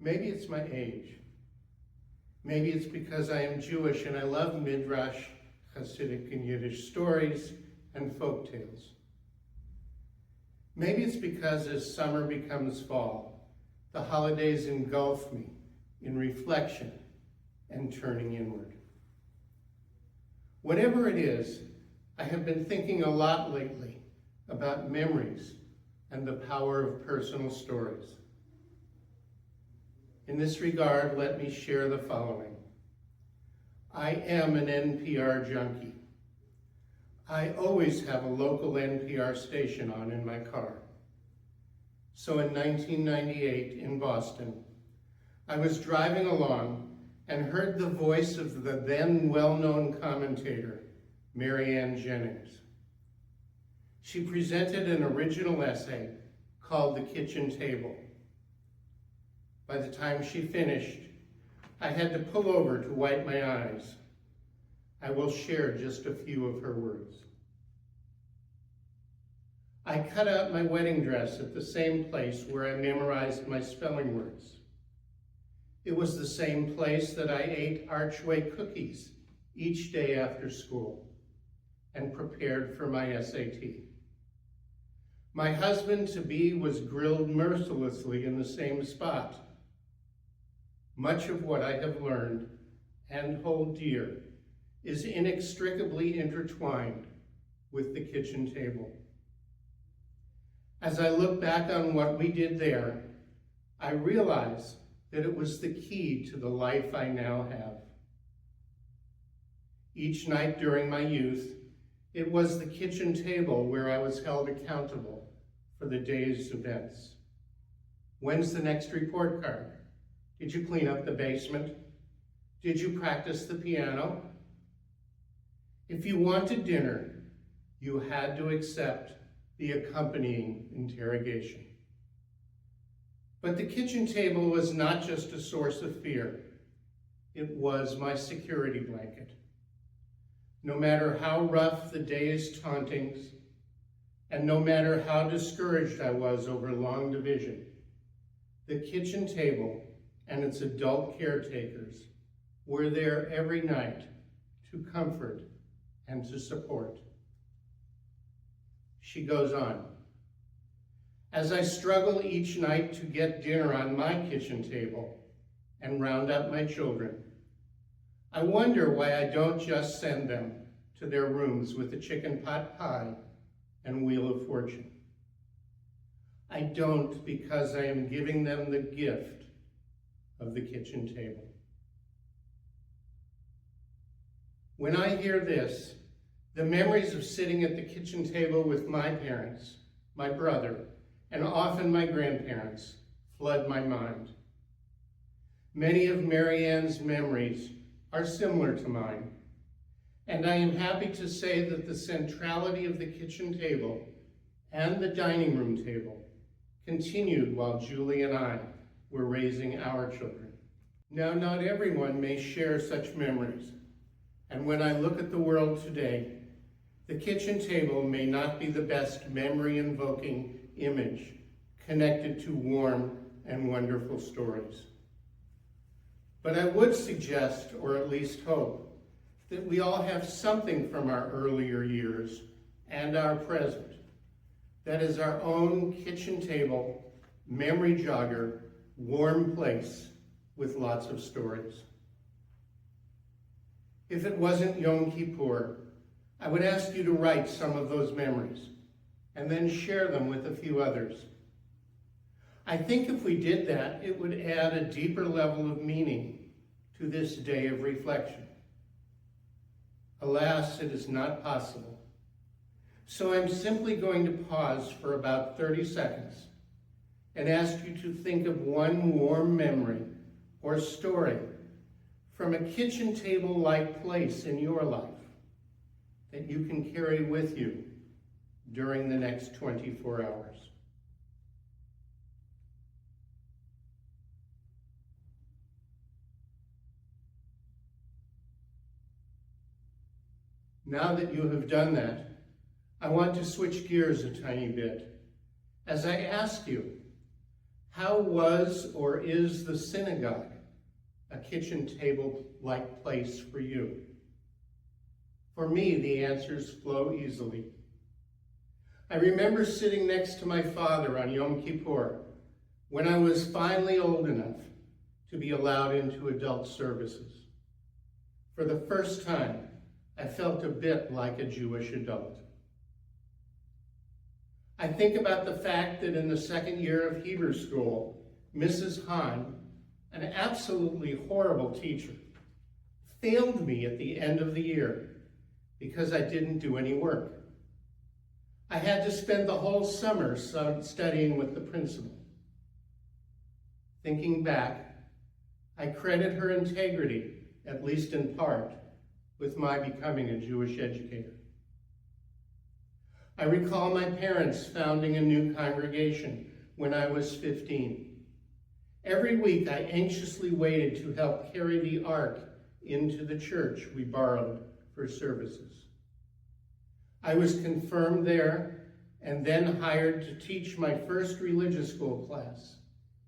Maybe it's my age. Maybe it's because I am Jewish and I love Midrash, Hasidic and Yiddish stories, and folk tales. Maybe it's because as summer becomes fall, the holidays engulf me in reflection and turning inward. Whatever it is, I have been thinking a lot lately about memories and the power of personal stories. In this regard, let me share the following. I am an NPR junkie. I always have a local NPR station on in my car. So in 1998 in Boston, I was driving along and heard the voice of the then well-known commentator, Mary Ann Jennings. She presented an original essay called The Kitchen Table. By the time she finished, I had to pull over to wipe my eyes. I will share just a few of her words. I cut out my wedding dress at the same place where I memorized my spelling words. It was the same place that I ate Archway cookies each day after school and prepared for my SAT. My husband-to-be was grilled mercilessly in the same spot. Much of what I have learned and hold dear is inextricably intertwined with the kitchen table. As I look back on what we did there, I realize that it was the key to the life I now have. Each night during my youth, it was the kitchen table where I was held accountable for the day's events. When's the next report card? Did you clean up the basement? Did you practice the piano? If you wanted dinner, you had to accept the accompanying interrogation. But the kitchen table was not just a source of fear. It was my security blanket. No matter how rough the day's tauntings, and no matter how discouraged I was over long division, the kitchen table and its adult caretakers were there every night to comfort and to support. She goes on. As I struggle each night to get dinner on my kitchen table and round up my children, I wonder why I don't just send them to their rooms with a chicken pot pie and Wheel of Fortune. I don't because I am giving them the gift of the kitchen table. When I hear this, the memories of sitting at the kitchen table with my parents, my brother, and often my grandparents flood my mind. Many of Mary Ann's memories are similar to mine, and I am happy to say that the centrality of the kitchen table and the dining room table continued while Julie and I were raising our children. Now, not everyone may share such memories, and when I look at the world today, the kitchen table may not be the best memory-invoking image connected to warm and wonderful stories. But I would suggest, or at least hope, that we all have something from our earlier years and our present that is our own kitchen table, memory jogger, warm place with lots of stories. If it wasn't Yom Kippur, I would ask you to write some of those memories and then share them with a few others. I think if we did that, it would add a deeper level of meaning to this day of reflection. Alas, it is not possible. So I'm simply going to pause for about 30 seconds and ask you to think of one warm memory or story from a kitchen table-like place in your life that you can carry with you during the next 24 hours. Now that you have done that, I want to switch gears a tiny bit as I ask you, How was or is the synagogue a kitchen table-like place for you? For me, the answers flow easily. I remember sitting next to my father on Yom Kippur when I was finally old enough to be allowed into adult services. For the first time, I felt a bit like a Jewish adult. I think about the fact that in the second year of Hebrew school, Mrs. Hahn, an absolutely horrible teacher, failed me at the end of the year because I didn't do any work. I had to spend the whole summer studying with the principal. Thinking back, I credit her integrity, at least in part, with my becoming a Jewish educator. I recall my parents founding a new congregation when I was 15. Every week I anxiously waited to help carry the ark into the church we borrowed for services. I was confirmed there and then hired to teach my first religious school class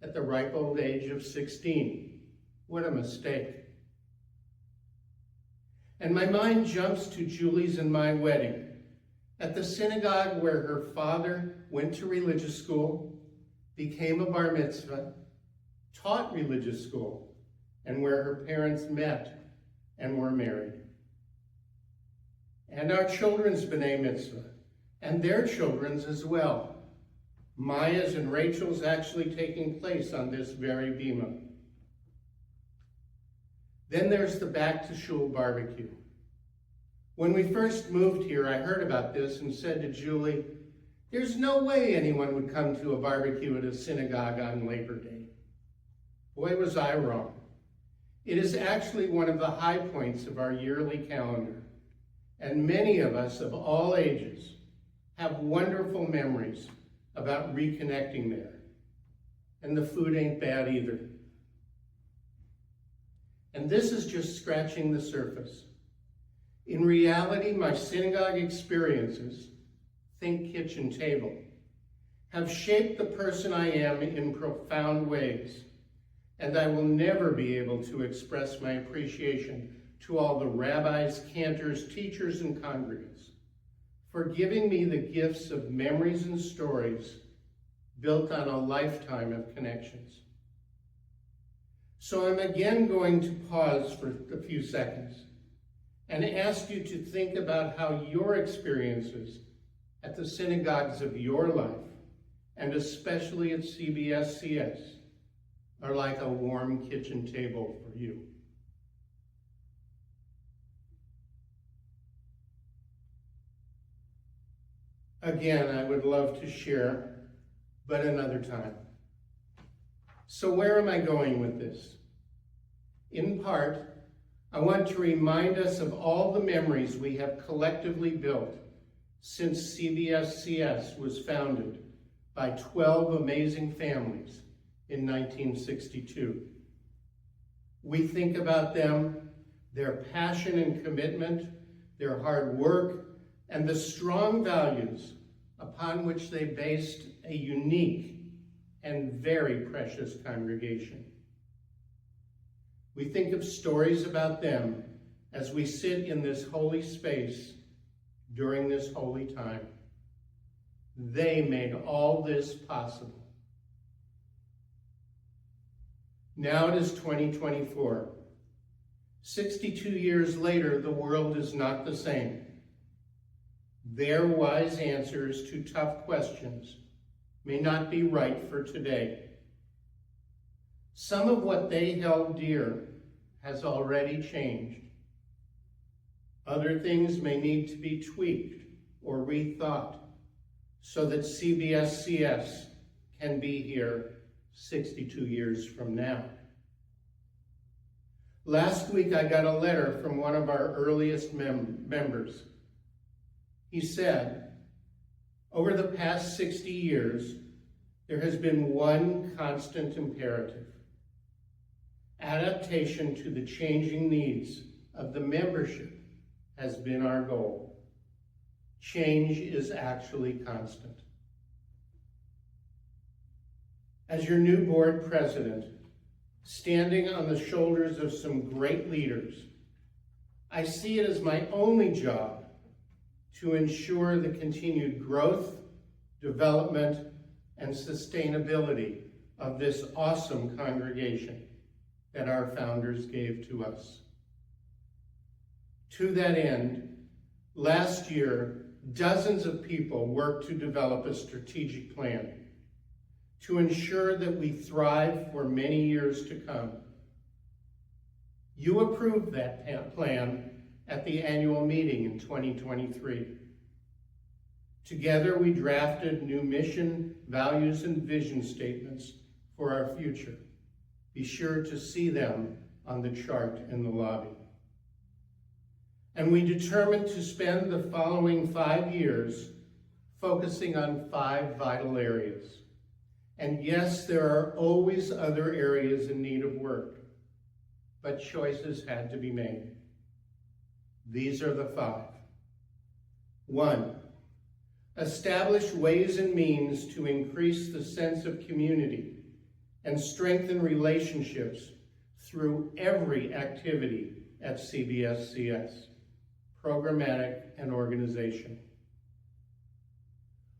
at the ripe old age of 16. What a mistake. And my mind jumps to Julie's and my wedding at the synagogue where her father went to religious school, became a bar mitzvah, taught religious school, and where her parents met and were married. And our children's b'nai mitzvah, and their children's as well. Maya's and Rachel's actually taking place on this very bima. Then there's the back to shul barbecue. When we first moved here, I heard about this and said to Julie, there's no way anyone would come to a barbecue at a synagogue on Labor Day. Boy, was I wrong. It is actually one of the high points of our yearly calendar, and many of us of all ages have wonderful memories about reconnecting there. And the food ain't bad either. And this is just scratching the surface. In reality, my synagogue experiences, think kitchen table, have shaped the person I am in profound ways, and I will never be able to express my appreciation to all the rabbis, cantors, teachers, and congregants for giving me the gifts of memories and stories built on a lifetime of connections. So I'm again going to pause for a few seconds and ask you to think about how your experiences at the synagogues of your life, and especially at CBS-CS, are like a warm kitchen table for you. Again, I would love to share, but another time. So where am I going with this? In part, I want to remind us of all the memories we have collectively built since CBS-CS was founded by 12 amazing families in 1962. We think about them, their passion and commitment, their hard work, and the strong values upon which they based a unique and very precious congregation. We think of stories about them as we sit in this holy space during this holy time. They made all this possible. Now it is 2024. 62 years later, the world is not the same. Their wise answers to tough questions may not be right for today. Some of what they held dear has already changed. Other things may need to be tweaked or rethought so that CBS-CS can be here 62 years from now. Last week, I got a letter from one of our earliest members. He said, over the past 60 years, there has been one constant imperative: adaptation to the changing needs of the membership has been our goal. Change is actually constant. As your new board president, standing on the shoulders of some great leaders, I see it as my only job to ensure the continued growth, development, and sustainability of this awesome congregation that our founders gave to us. To that end, last year, dozens of people worked to develop a strategic plan to ensure that we thrive for many years to come. You approved that plan at the annual meeting in 2023. Together, we drafted new mission, values, and vision statements for our future. Be sure to see them on the chart in the lobby. And we determined to spend the following 5 years focusing on 5 vital areas. And yes, there are always other areas in need of work, but choices had to be made. These are the 5. 1, establish ways and means to increase the sense of community and strengthen relationships through every activity at CBS-CS, programmatic and organization.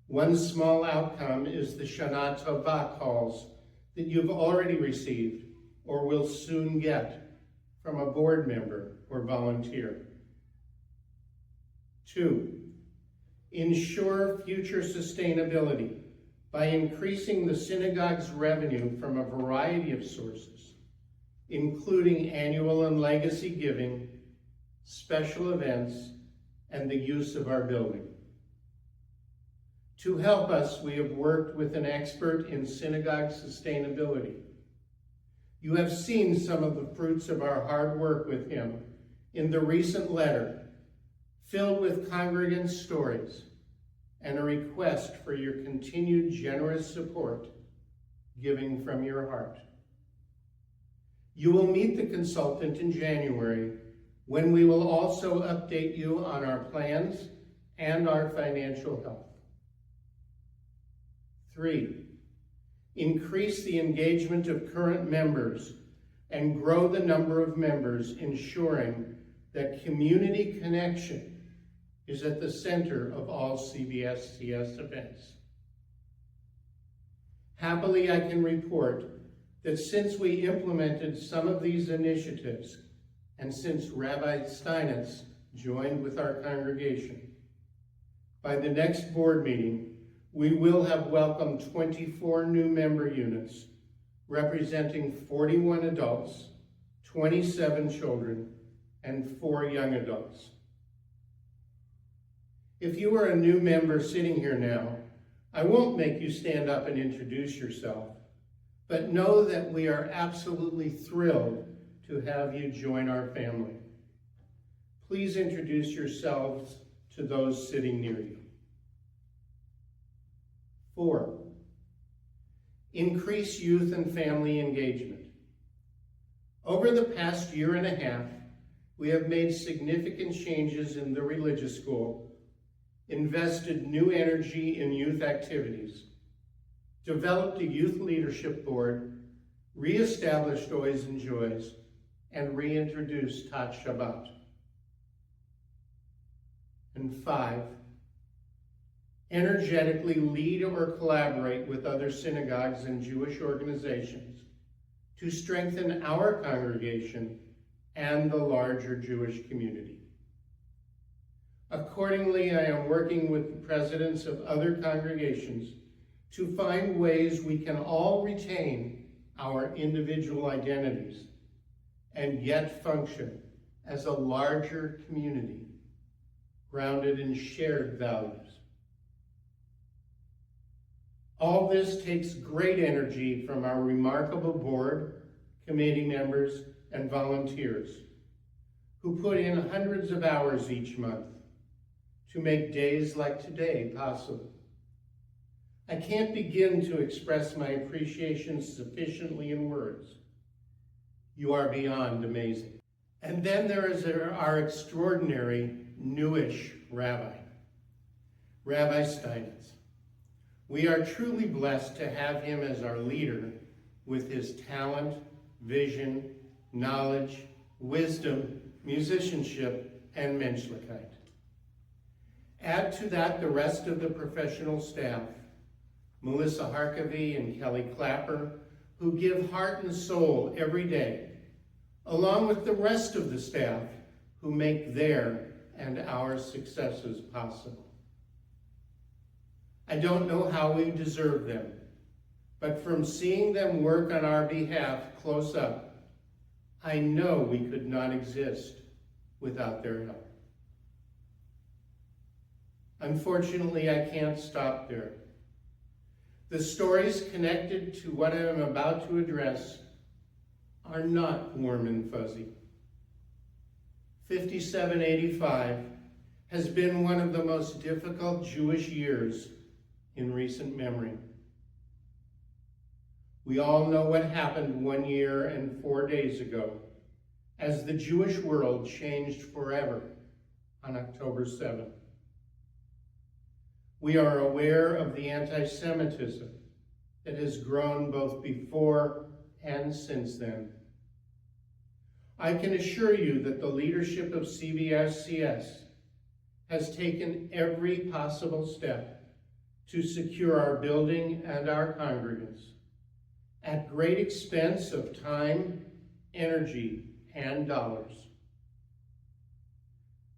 One small outcome is the Shana Tova calls that you've already received or will soon get from a board member or volunteer. 2, ensure future sustainability by increasing the synagogue's revenue from a variety of sources, including annual and legacy giving, special events, and the use of our building. To help us, we have worked with an expert in synagogue sustainability. You have seen some of the fruits of our hard work with him in the recent letter, filled with congregant stories and a request for your continued generous support, giving from your heart. You will meet the consultant in January, when we will also update you on our plans and our financial health. 3, increase the engagement of current members and grow the number of members, ensuring that community connection is at the center of all CBS-CS events. Happily, I can report that since we implemented some of these initiatives, and since Rabbi Steinitz joined with our congregation, by the next board meeting, we will have welcomed 24 new member units, representing 41 adults, 27 children, and 4 young adults. If you are a new member sitting here now, I won't make you stand up and introduce yourself, but know that we are absolutely thrilled to have you join our family. Please introduce yourselves to those sitting near you. 4, increase youth and family engagement. Over the past year and a half, we have made significant changes in the religious school, invested new energy in youth activities, developed a youth leadership board, reestablished Oys and Joys, and reintroduced Tat Shabbat. And 5, energetically lead or collaborate with other synagogues and Jewish organizations to strengthen our congregation and the larger Jewish community. Accordingly, I am working with the presidents of other congregations to find ways we can all retain our individual identities and yet function as a larger community grounded in shared values. All this takes great energy from our remarkable board, committee members, and volunteers who put in hundreds of hours each month to make days like today possible. I can't begin to express my appreciation sufficiently in words. You are beyond amazing. And then there is our extraordinary newish rabbi, Rabbi Steinitz, We are truly blessed to have him as our leader with his talent, vision, knowledge, wisdom, musicianship, and menschlichkeit. Add to that the rest of the professional staff, Melissa Harkavy and Kelly Clapper, who give heart and soul every day, along with the rest of the staff who make their and our successes possible. I don't know how we deserve them, but from seeing them work on our behalf close up, I know we could not exist without their help. Unfortunately, I can't stop there. The stories connected to what I am about to address are not warm and fuzzy. 5785 has been one of the most difficult Jewish years in recent memory. We all know what happened 1 year and 4 days ago as the Jewish world changed forever on October 7th. We are aware of the anti-Semitism that has grown both before and since then. I can assure you that the leadership of CBS-CS has taken every possible step to secure our building and our congregants at great expense of time, energy, and dollars.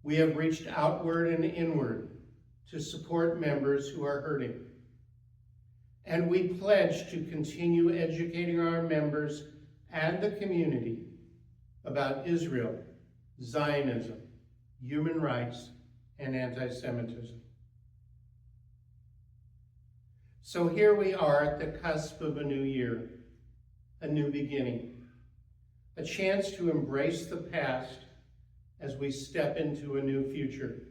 We have reached outward and inward to support members who are hurting. And we pledge to continue educating our members and the community about Israel, Zionism, human rights, and anti-Semitism. So here we are at the cusp of a new year, a new beginning, a chance to embrace the past as we step into a new future.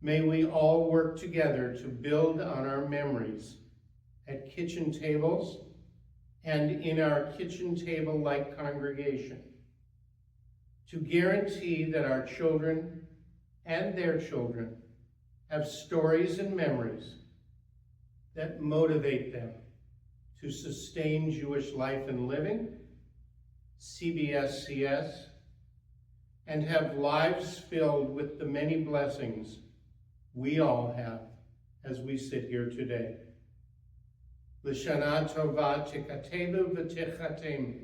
May we all work together to build on our memories at kitchen tables and in our kitchen table-like congregation to guarantee that our children and their children have stories and memories that motivate them to sustain Jewish life and living, CBS-CS, and have lives filled with the many blessings we all have as we sit here today. L'shana tova tikatelu v'tichatemu.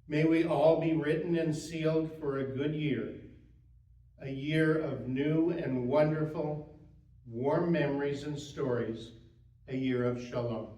May we all be written and sealed for a good year, a year of new and wonderful, warm memories and stories, a year of shalom.